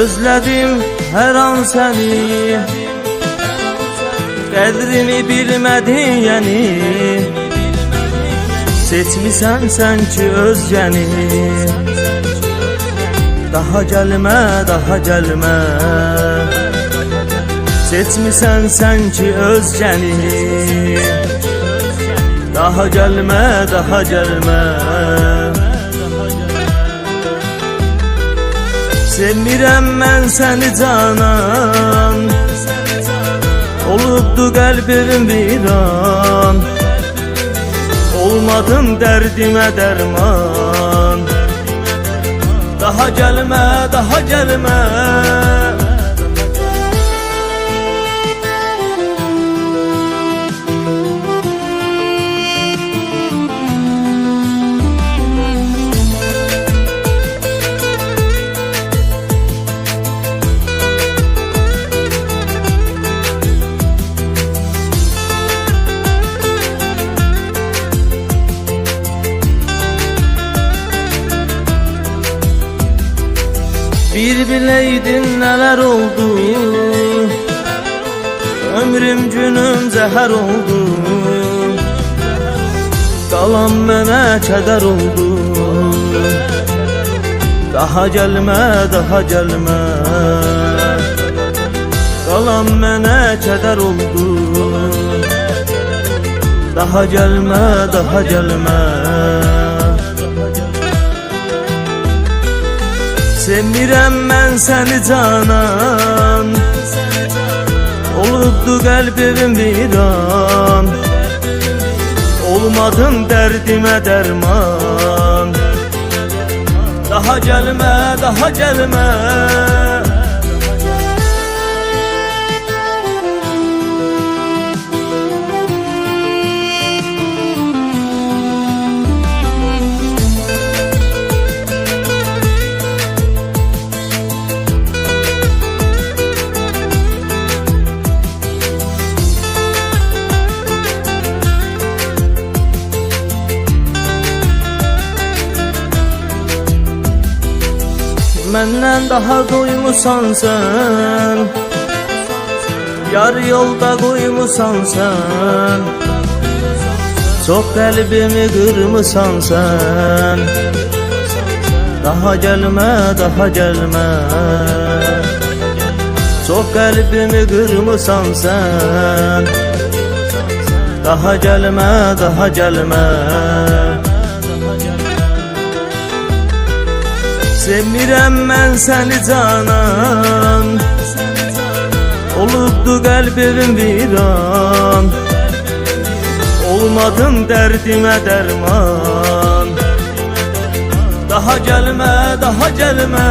Özlədim hər an səni, qədrini bilmədin yəni. Seçmisən sən ki özgəni, daha gəlmə, daha gəlmə. Seçmisən sən ki özgəni, daha gəlmə, daha gəlmə. Sevmirəm mən səni canan, olubdu qəlbim viran. Olmadım dərdimə dərman, daha gəlmə, daha gəlmə. Bir bileydin neler oldu, ömrüm günüm zəhər oldu. Qalan mənə kədər oldu, daha gəlmə, daha gəlmə. Qalan mənə kədər oldu, daha gəlmə, daha gəlmə. Sevmirəm mən səni canan, olubdu qəlbim viran. Olmadım dərdimə dərman, daha gəlmə, daha gəlmə. Məndən daha doymusan sən, yarı yolda qoymusan sən. Çox qəlbimi qırmısan sən, daha gəlmə, daha gəlmə. Çox qəlbimi qırmısan sən, daha gəlmə, daha gəlmə. Sevmirəm mən səni canan, olubdu qəlbim viran. Olmadım dərdimə dərman, daha gəlmə, daha gəlmə.